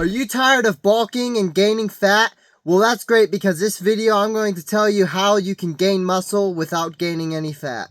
Are you tired of bulking and gaining fat? Well, that's great because this video I'm going to tell you how you can gain muscle without gaining any fat.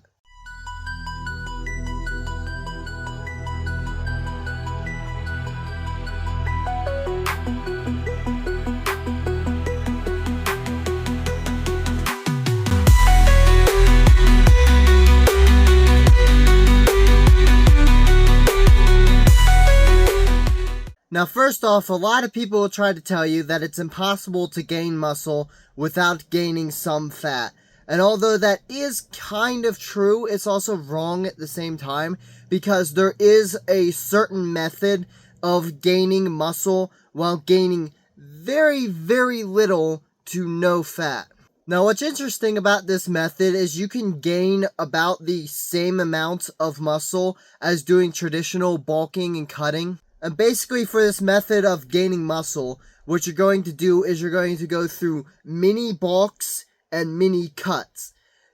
Now, first off, a lot of people will try to tell you that it's impossible to gain muscle without gaining some fat. And although that is kind of true, it's also wrong at the same time because there is a certain method of gaining muscle while gaining very, very little to no fat. Now, what's interesting about this method is you can gain about the same amount of muscle as doing traditional bulking and cutting. And basically for this method of gaining muscle, what you're going to do is you're going to go through mini bulks and mini cuts.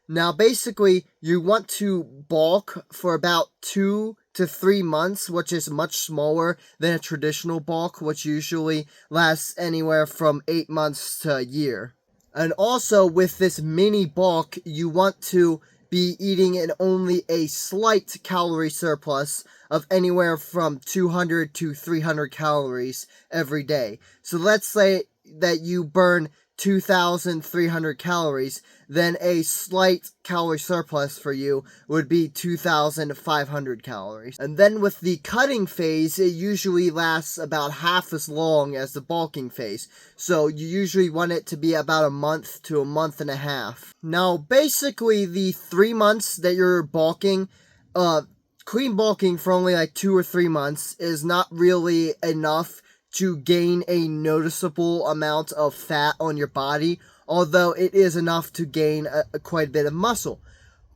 Now basically you want to bulk for about 2 to 3 months, which is much smaller than a traditional bulk, which usually lasts anywhere from 8 months to a year. And also with this mini bulk, you want to be eating in only a slight calorie surplus of anywhere from 200 to 300 calories every day. So let's say that you burn 2,300 calories, then a slight calorie surplus for you would be 2,500 calories. And then with the cutting phase, it usually lasts about half as long as the bulking phase. So you usually want it to be about a month to a month and a half. Now, basically the 3 months that you're bulking, clean bulking for only like 2 or 3 months is not really enough to gain a noticeable amount of fat on your body, although it is enough to gain quite a bit of muscle.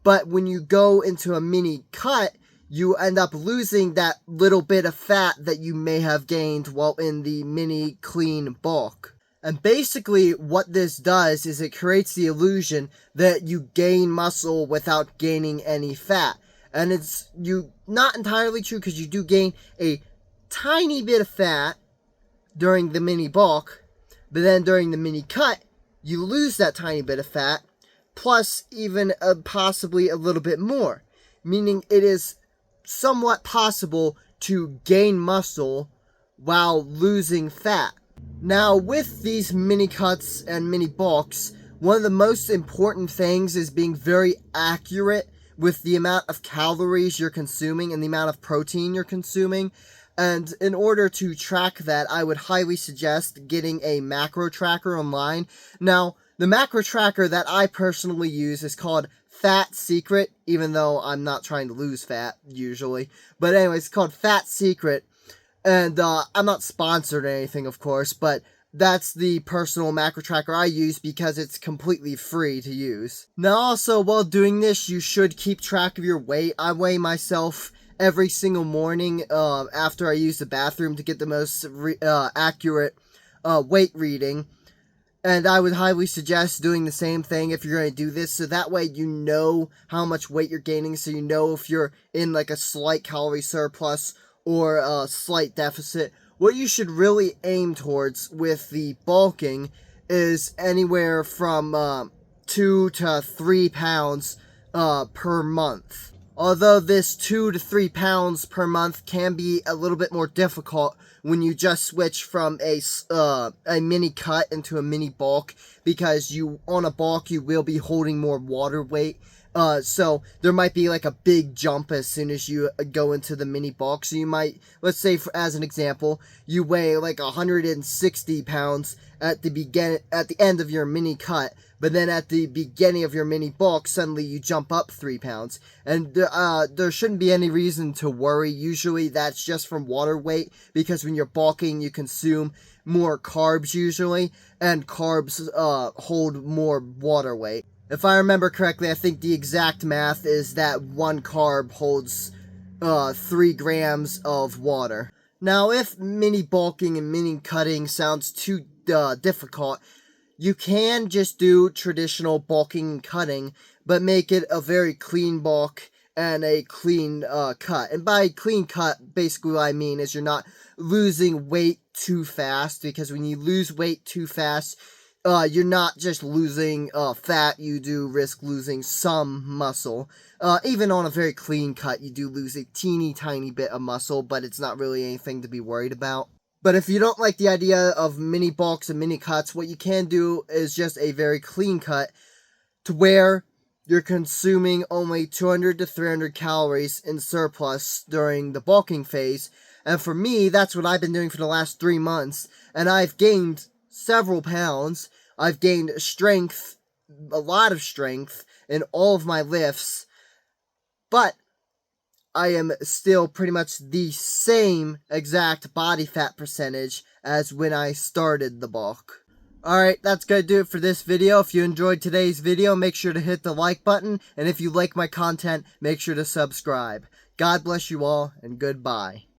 But when you go into a mini cut, you end up losing that little bit of fat that you may have gained while in the mini clean bulk. And basically what this does is it creates the illusion that you gain muscle without gaining any fat. And it's not entirely true because you do gain a tiny bit of fat during the mini bulk, but then during the mini cut, you lose that tiny bit of fat, plus even possibly a little bit more, meaning it is somewhat possible to gain muscle while losing fat. Now, with these mini cuts and mini bulks, one of the most important things is being very accurate with the amount of calories you're consuming and the amount of protein you're consuming. And in order to track that, I would highly suggest getting a macro tracker online. Now, the macro tracker that I personally use is called Fat Secret, even though I'm not trying to lose fat, usually. But anyway, it's called Fat Secret. And I'm not sponsored or anything, of course, but that's the personal macro tracker I use because it's completely free to use. Now, also, while doing this, you should keep track of your weight. I weigh myself every single morning after I use the bathroom to get the most accurate weight reading. And I would highly suggest doing the same thing if you're going to do this, so that way you know how much weight you're gaining, so you know if you're in like a slight calorie surplus or a slight deficit. What you should really aim towards with the bulking is anywhere from 2 to 3 pounds per month. Although this 2 to 3 pounds per month can be a little bit more difficult when you just switch from a mini cut into a mini bulk, because on a bulk you will be holding more water weight. So there might be like a big jump as soon as you go into the mini bulk. So you might, let's say as an example, you weigh like 160 pounds at the end of your mini cut, but then at the beginning of your mini bulk, suddenly you jump up 3 pounds. And there shouldn't be any reason to worry. Usually that's just from water weight, because when you're bulking, you consume more carbs usually, and carbs hold more water weight. If I remember correctly, I think the exact math is that 1 carb holds 3 grams of water. Now, if mini bulking and mini cutting sounds too difficult, you can just do traditional bulking and cutting, but make it a very clean bulk and a clean cut. And by clean cut, basically what I mean is you're not losing weight too fast, because when you lose weight too fast, you're not just losing fat, you do risk losing some muscle. Even on a very clean cut, you do lose a teeny tiny bit of muscle, but it's not really anything to be worried about. But if you don't like the idea of mini bulks and mini cuts, what you can do is just a very clean cut, to where you're consuming only 200 to 300 calories in surplus during the bulking phase. And for me, that's what I've been doing for the last 3 months, and I've gained several pounds. I've gained strength, a lot of strength, in all of my lifts, but I am still pretty much the same exact body fat percentage as when I started the bulk. Alright, that's going to do it for this video. If you enjoyed today's video, make sure to hit the like button, and if you like my content, make sure to subscribe. God bless you all, and goodbye.